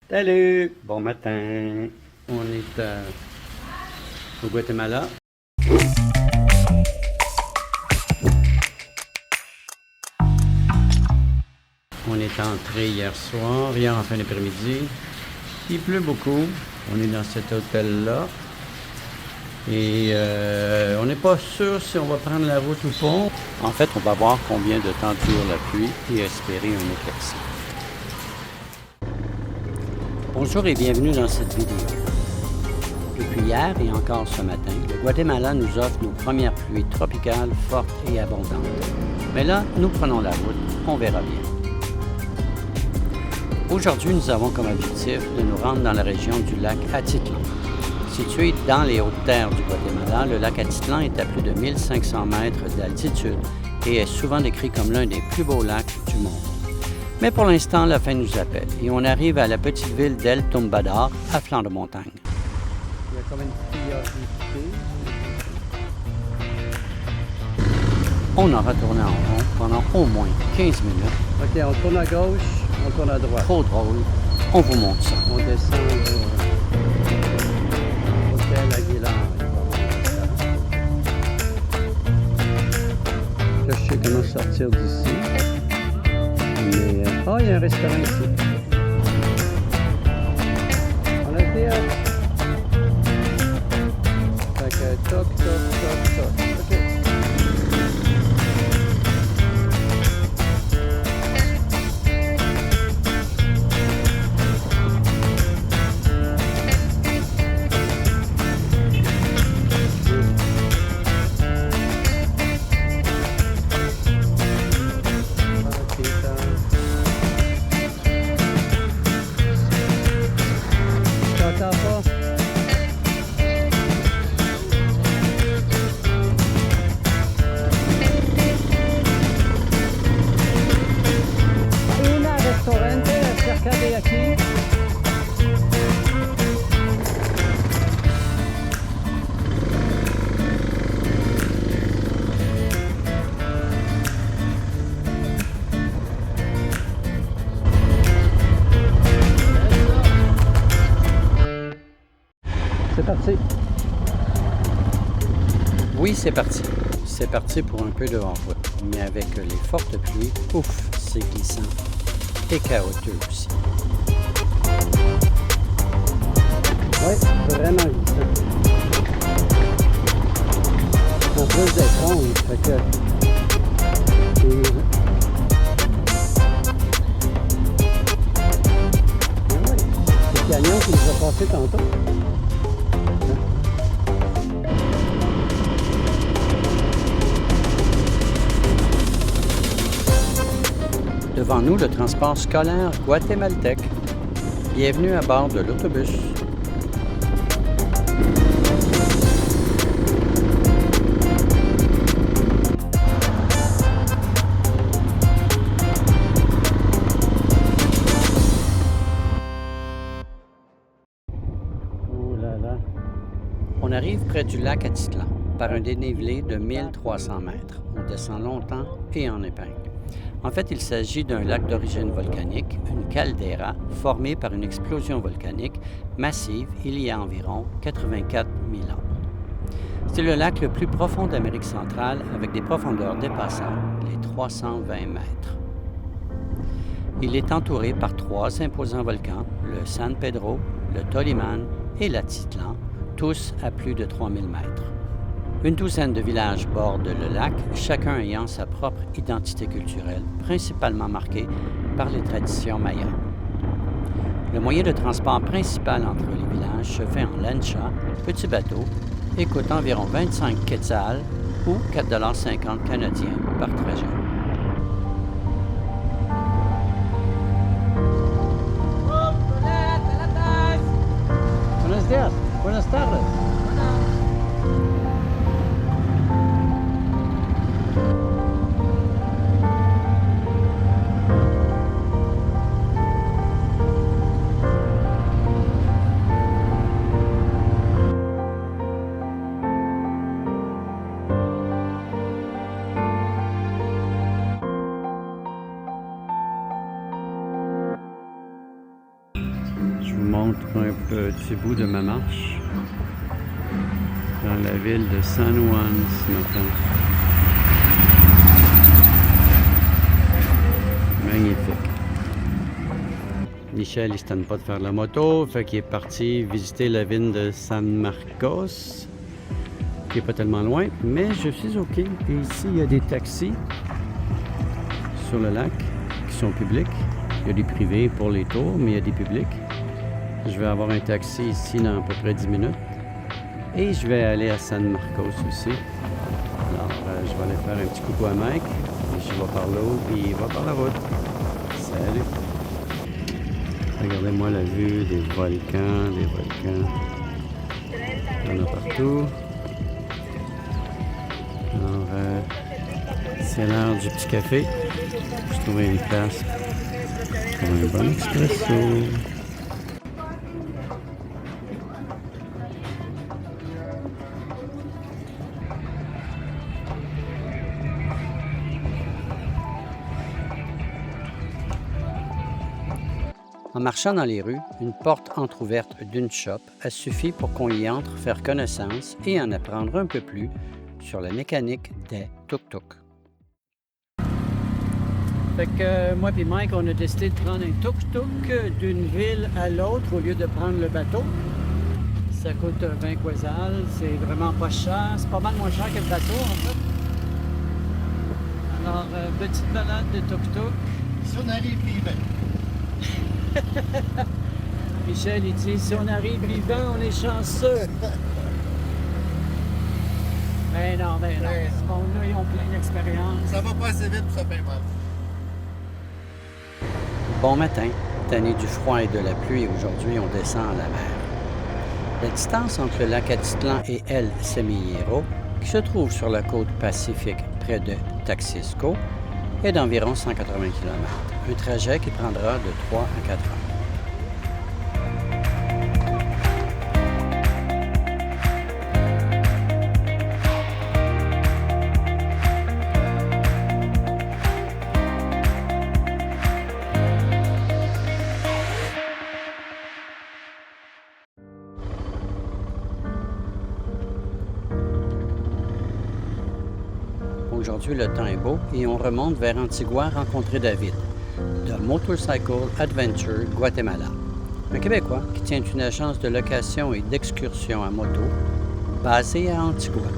Salut! Bon matin! On est au Guatemala. On est entré hier soir, hier en fin d'après-midi. Il pleut beaucoup. On est dans cet hôtel-là. Et on n'est pas sûr si on va prendre la route ou pas. En fait, on va voir combien de temps dure la pluie et espérer un éclairci. Bonjour et bienvenue dans cette vidéo. Depuis hier et encore ce matin, le Guatemala nous offre nos premières pluies tropicales fortes et abondantes. Mais là, nous prenons la route, on verra bien. Aujourd'hui, nous avons comme objectif de nous rendre dans la région du lac Atitlan. Situé dans les hautes terres du Guatemala, le lac Atitlan est à plus de 1500 mètres d'altitude et est souvent décrit comme l'un des plus beaux lacs du monde. Mais pour l'instant, la fin nous appelle et on arrive à la petite ville d'El Tumbador, à flanc de montagne. Il y a comme une priorité. On en va tourner en rond pendant au moins 15 minutes. OK, on tourne à gauche, on tourne à droite. Trop drôle. On vous montre ça. On descend l'hôtel Aguilar. Là, je sais comment sortir d'ici. Mais, il y a un restaurant ici. On a été Fait que toc. OK. C'est parti. Oui, c'est parti. C'est parti pour un peu de hors-route. Mais avec les fortes pluies, ouf, c'est glissant et chaotique aussi. Oui, vraiment glissant. En plus d'être ronde, fait que... C'est le camion qui nous a passé tantôt. Devant nous, le transport scolaire guatémaltèque. Bienvenue à bord de l'autobus. Oh là là. On arrive près du lac Atitlan par un dénivelé de 1300 mètres. On descend longtemps et en épingle. En fait, il s'agit d'un lac d'origine volcanique, une caldeira, formée par une explosion volcanique massive il y a environ 84 000 ans. C'est le lac le plus profond d'Amérique centrale avec des profondeurs dépassant les 320 mètres. Il est entouré par 3 imposants volcans, le San Pedro, le Toliman et l'Atitlan, tous à plus de 3000 mètres. Une douzaine de villages bordent le lac, chacun ayant sa propre identité culturelle, principalement marquée par les traditions mayas. Le moyen de transport principal entre les villages se fait en lancha, petit bateau, et coûte environ 25 quetzals ou 4,50 $ canadiens par trajet. Buenos días, buenas tardes. montre un petit bout de ma marche dans la ville de San Juan ce matin. Magnifique. Michel, il se tente pas de faire de la moto, fait qu'il est parti visiter la ville de San Marcos, qui est pas tellement loin, mais je suis OK. Et ici, il y a des taxis sur le lac qui sont publics. Il y a des privés pour les tours, mais il y a des publics. Je vais avoir un taxi ici dans à peu près 10 minutes. Et je vais aller à San Marcos aussi. Alors, je vais aller faire un petit coucou à Mike. Et je vais par l'eau, puis il va par la route. Salut! Regardez-moi la vue des volcans, Il y en a partout. Alors, c'est l'heure du petit café. Je trouve une place pour un bon expresso. En marchant dans les rues, une porte entr'ouverte d'une shop a suffi pour qu'on y entre faire connaissance et en apprendre un peu plus sur la mécanique des tuk-tuk. Fait que moi et Mike, on a décidé de prendre un tuk-tuk d'une ville à l'autre au lieu de prendre le bateau. Ça coûte 20 quetzals, c'est vraiment pas cher, c'est pas mal moins cher que le bateau en fait. Alors, petite balade de tuk-tuk. Si on arrive vivant. Michel, il dit, si on arrive vivant, on est chanceux. Ben non. Bon, là, ils ont plein d'expérience. Ça va pas assez vite pour ça fait mal. Bon matin, tanné du froid et de la pluie, aujourd'hui, on descend à la mer. La distance entre le lac Atitlan et El Semillero, qui se trouve sur la côte pacifique près de Taxisco, est d'environ 180 km. Un trajet qui prendra de 3 à 4 heures. Aujourd'hui, le temps est beau et on remonte vers Antigua rencontrer David, de Motorcycle Adventure Guatemala, un Québécois qui tient une agence de location et d'excursion à moto basée à Antigua.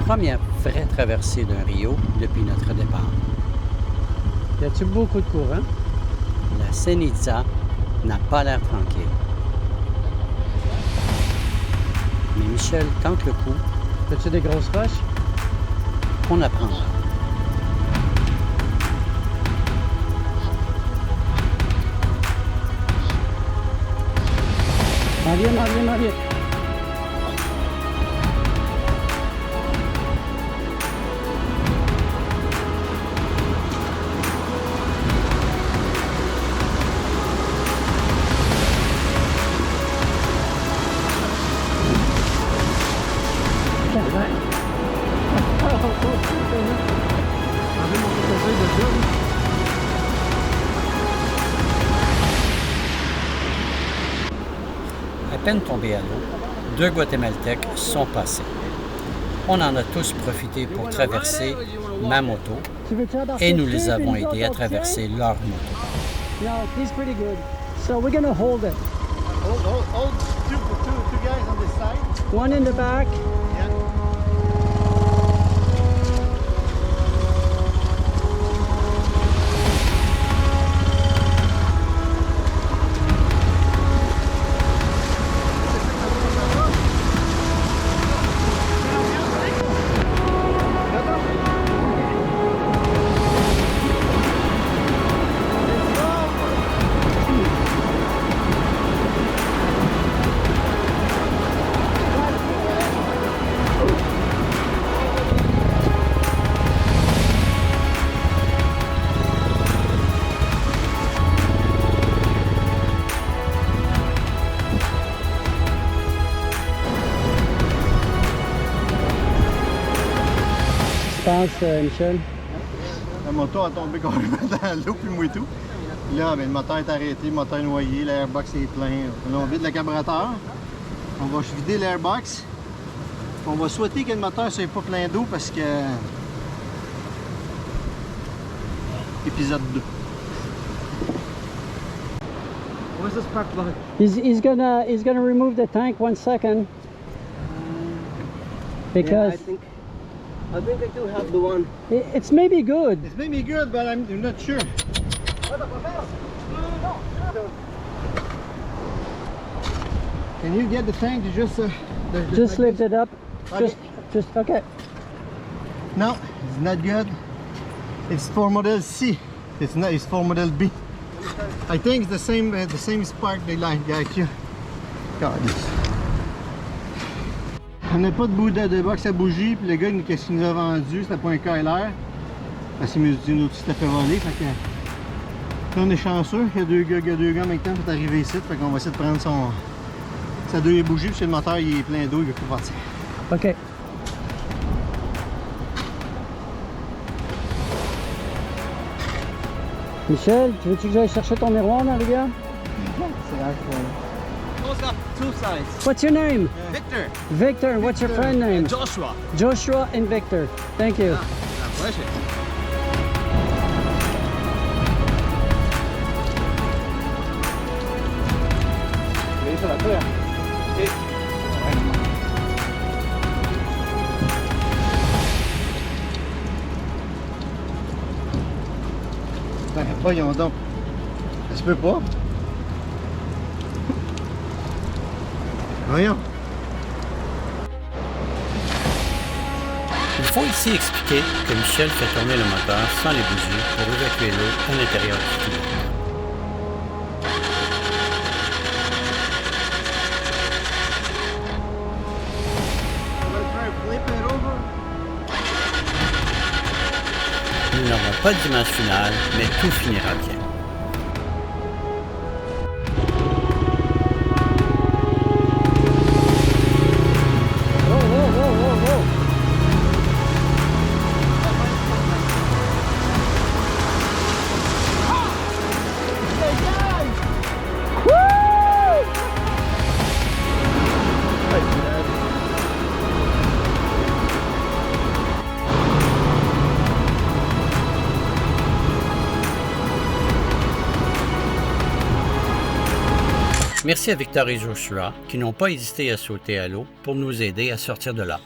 Première vraie traversée d'un rio depuis notre départ. Y a-t-il beaucoup de courant? La Ceniza n'a pas l'air tranquille. Mais Michel tente le coup. As-tu des grosses roches? On apprendra. M'en viens. À peine tombés à l'eau, 2 Guatémaltèques sont passés. On en a tous profité pour traverser ma moto et nous les avons aidés à traverser leur moto. No, he's pretty good. So we're gonna hold it. Hold two guys on this side. One in the back. Yeah. penses, Michel? La moto a tombé carrément dans l'eau, puis moi et tout. Puis là, ben, le moteur est arrêté, le moteur est noyé, l'airbox est plein. Là, on vide le carburateur. On va vider l'airbox. On va souhaiter que le moteur ne soit pas plein d'eau parce que... Épisode 2. Where's the spark plug? He's gonna remove the tank 1 second. Because I think I do have the one. it's maybe good. It's maybe good, but I'm not sure. Can you get the tank to just... Just like lift it up. Okay. Just okay. No, it's not good. It's for model C. It's not. It's for model B. I think it's the same spark they like here. God. On n'a pas de bout de box à bougie, puis le gars qu'est-ce qu'il nous a vendu, c'était pas un KLR. Parce qu'il nous dit nous aussi fait voler. Fait que là, on est chanceux, il y a deux gars en même temps qui sont arrivés ici. Fait qu'on va essayer de prendre sa deuxième bougie, puis si le moteur il est plein d'eau, il va plus partir. OK. Michel, tu veux-tu que j'aille chercher ton miroir dans la rivière? Both got two sides. What's your name? Victor. Victor. What's your friend name? Joshua. Joshua and Victor. Thank you. Pleasure. Ben, voyons donc. Ça se peut pas. Voyons. Il faut ici expliquer que Michel fait tourner le moteur sans les bougies pour évacuer l'eau à l'intérieur du tuyau. Nous n'aurons pas d'image finale, mais tout finira bien. Merci à Victor et Joshua qui n'ont pas hésité à sauter à l'eau pour nous aider à sortir de là.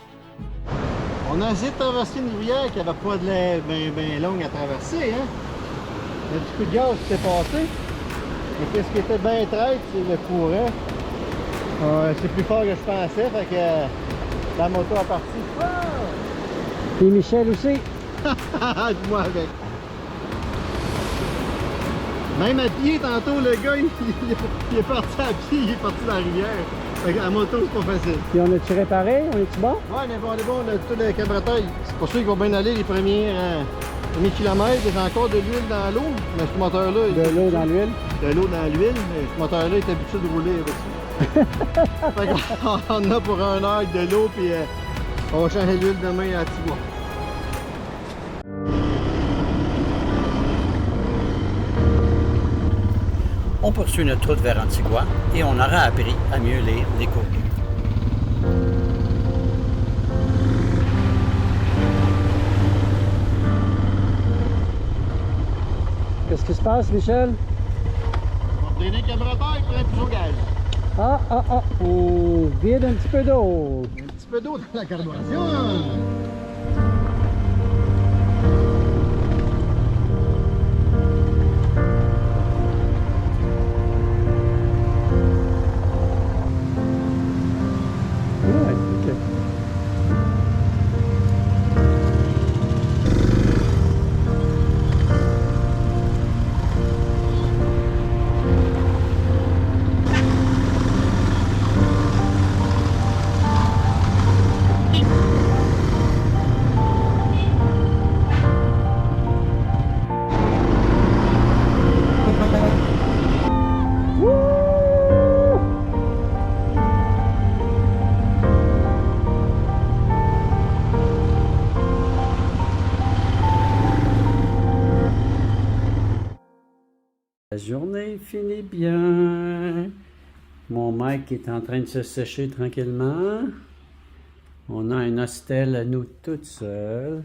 On a essayé de traverser une rivière qui n'avait pas de l'air bien longue à traverser, hein? Le petit coup de gaz qui s'est passé. Et qu'est-ce qui était bien traite, c'est le courant. C'est plus fort que je pensais, fait que la moto est partie. Et Michel aussi. Dis-moi avec. Même à pied, tantôt, le gars, il est parti à pied, il est parti dans la rivière. Fait que la moto, c'est pas facile. Puis on a-tu réparé? On est-tu bon? Ouais, on est bon, on a tout le carburateur. C'est pour ça qu'il va bien aller les premiers kilomètres. Il y a encore de l'huile dans l'eau, mais ce moteur-là... De l'eau dans l'huile? De l'eau dans l'huile, mais ce moteur-là est habitué de rouler avec ça. Fait qu'on a pour 1 heure de l'eau, puis on va changer l'huile demain à Tigua. On poursuit notre route vers Antigua et on aura appris à mieux lire les courriers. Qu'est-ce qui se passe, Michel? On va donner le carburateur et prendre plus au gaz. On vide un petit peu d'eau. Un petit peu d'eau dans la carburation. La journée finit bien. Mon Mike est en train de se sécher tranquillement. On a un hostel à nous toute seule.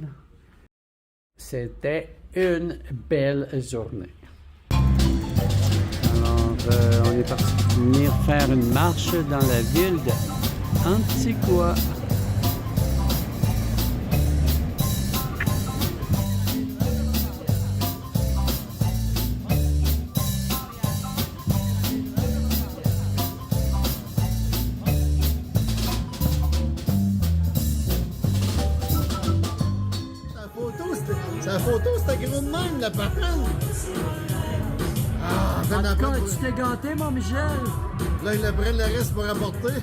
C'était une belle journée. Alors, on est parti venir faire une marche dans la ville d'Antigua. Sa photo, c'était gros de même, la patente. Ah, En tout cas, tu t'es gâté, mon Michel. Là, il prennent le reste pour apporter.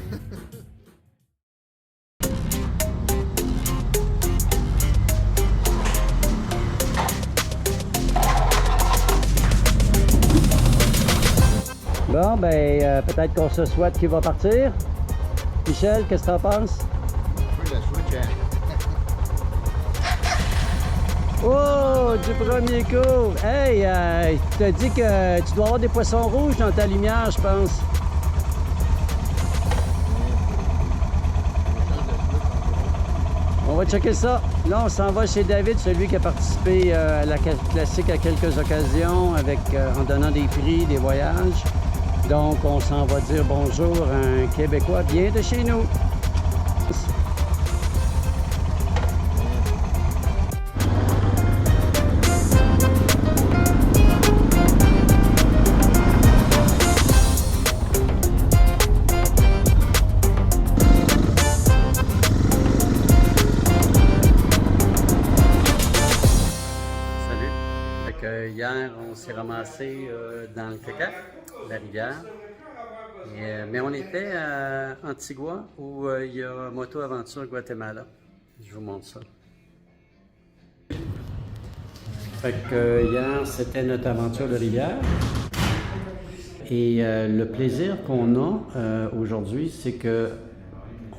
Bon, ben, peut-être qu'on se souhaite qu'il va partir. Michel, qu'est-ce que t'en penses? Oui, la switch, hein. Oh, du premier coup! Hey, tu t'as dit que tu dois avoir des poissons rouges dans ta lumière, je pense. On va checker ça. Là, on s'en va chez David, celui qui a participé à la classique à quelques occasions en donnant des prix, des voyages. Donc, on s'en va dire bonjour à un Québécois bien de chez nous. Hier, on s'est ramassé dans le caca, la rivière. Mais on était à Antigua, où il y a Moto Aventure Guatemala. Je vous montre ça. Fait que hier, c'était notre aventure de rivière. Et le plaisir qu'on a aujourd'hui, c'est que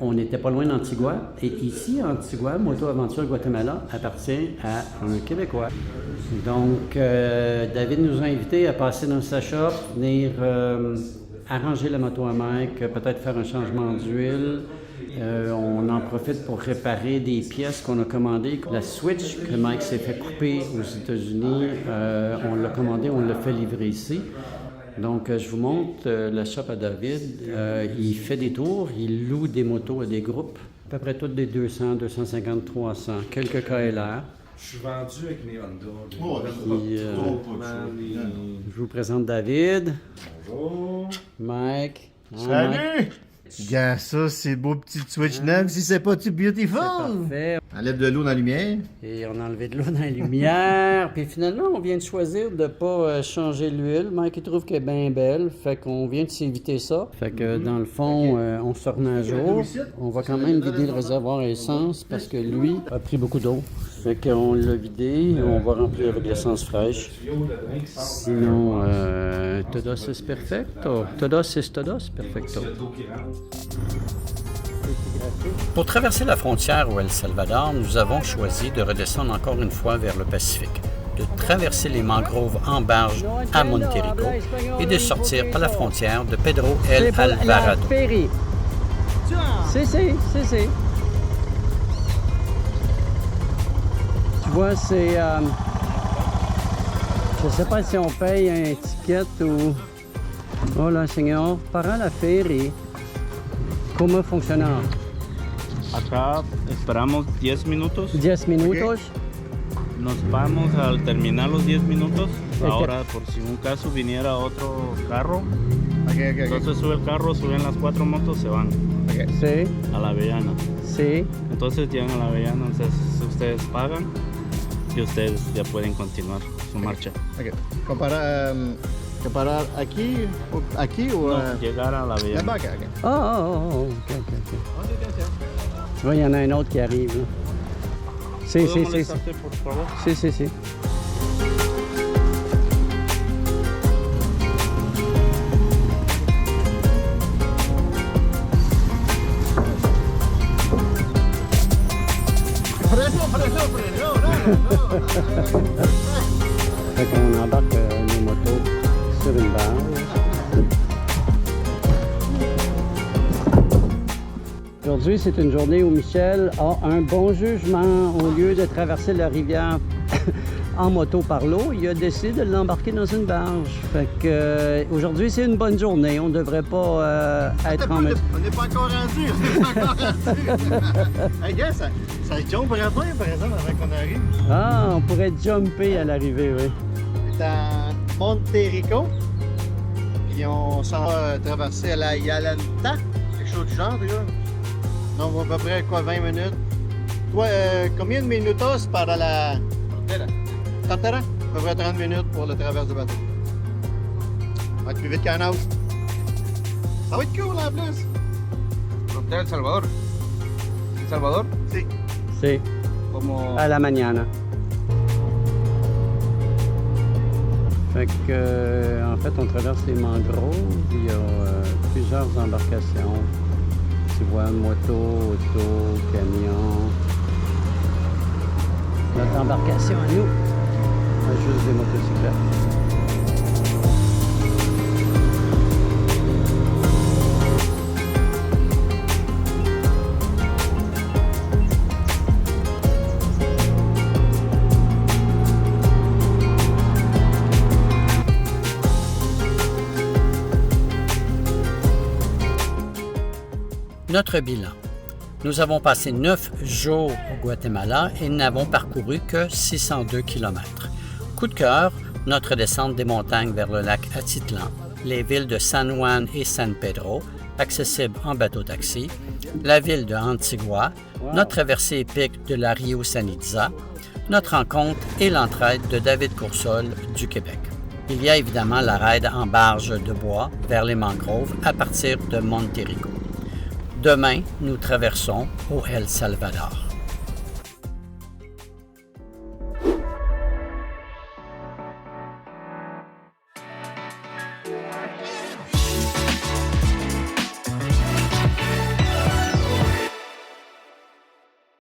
on n'était pas loin d'Antigua. Et ici, Antigua, Moto Aventure Guatemala appartient à un Québécois. Donc, David nous a invités à passer dans sa shop, venir arranger la moto à Mike, peut-être faire un changement d'huile. On en profite pour réparer des pièces qu'on a commandées. La Switch que Mike s'est fait couper aux États-Unis, on l'a commandée, on l'a fait livrer ici. Donc, je vous montre la shop à David. Il fait des tours, il loue des motos à des groupes, à peu près toutes des 200, 250, 300, quelques KLR. Je suis vendu avec mes Honda. Oh, Puis, je vous présente David. Bonjour. Mike. Salut! Gars, ça, c'est beau petit switch neuf. Si c'est pas tout beautiful! Parfait. Enlève de l'eau dans la lumière. Et on a enlevé de l'eau dans la lumière. Puis finalement, on vient de choisir de ne pas changer l'huile. Mike, il trouve qu'elle est bien belle. Fait qu'on vient de s'éviter ça. Fait que dans le fond, on se remet à jour. On va quand même vider le réservoir à essence parce que lui a pris beaucoup d'eau. Fait qu'on l'a vidé. On va remplir avec l'essence fraîche. Sinon, todos es perfecto. Todos es todos perfecto. Pour traverser la frontière au El Salvador, nous avons choisi de redescendre encore une fois vers le Pacifique, de traverser les mangroves en barge à Monterrico et de sortir par la frontière de Pedro El Alvarado. Si. Tu vois, c'est... je ne sais pas si on paye un ticket ou... Hola, señor. Para la ferry. ¿Cómo funciona? Acá esperamos 10 minutos. 10 minutos. Nos vamos al terminar los 10 minutos. Ahora, por si un caso viniera otro carro, entonces sube el carro, suben las 4 motos, se van Sí, a la Avellana. sí. Entonces llegan a la Avellana, entonces ustedes pagan y ustedes ya pueden continuar su marcha. OK. Comparar aquí ou... No, llegar a la Avellana. Là-bas, OK. OK. Tu vois, il y en a un autre qui arrive. Là. Si. ¿Puedo molestarte, por favor? Si. Fait qu'on embarque nos motos sur sur une barge. Aujourd'hui, c'est une journée où Michel a un bon jugement. Au lieu de traverser la rivière en moto par l'eau, il a décidé de l'embarquer dans une barge. Fait que aujourd'hui, c'est une bonne journée. On ne devrait pas être en... On n'est pas encore rendu. On n'est pas encore rendu. Hey gars, ça jumperait pas, par exemple, avant qu'on arrive. Ah, on pourrait jumper à l'arrivée, oui. C'est à Monte-Rico. Puis on s'en va traverser à la Yalanta. Quelque chose du genre, là. Donc, à peu près, quoi, 20 minutes. Toi, combien de minutos para la... Tartera? À peu près 30 minutes pour le travers du bateau. Ça va être plus vite qu'un autre. Ça va être cool, en plus. Frontera El Salvador. El Salvador? Si. C'est Como... à la mañana. Fait que, en fait, on traverse les mangroves. Il y a plusieurs embarcations. Tu vois, moto, auto, camion. Notre embarcation à nous, on a juste des motocyclettes. Notre bilan. Nous avons passé 9 jours au Guatemala et n'avons parcouru que 602 km. Coup de cœur, notre descente des montagnes vers le lac Atitlan, les villes de San Juan et San Pedro, accessibles en bateau-taxi, la ville de Antigua, notre traversée épique de la Rio San Itza, notre rencontre et l'entraide de David Coursol du Québec. Il y a évidemment la raide en barge de bois vers les mangroves à partir de Monte-Rico. Demain, nous traversons au El Salvador.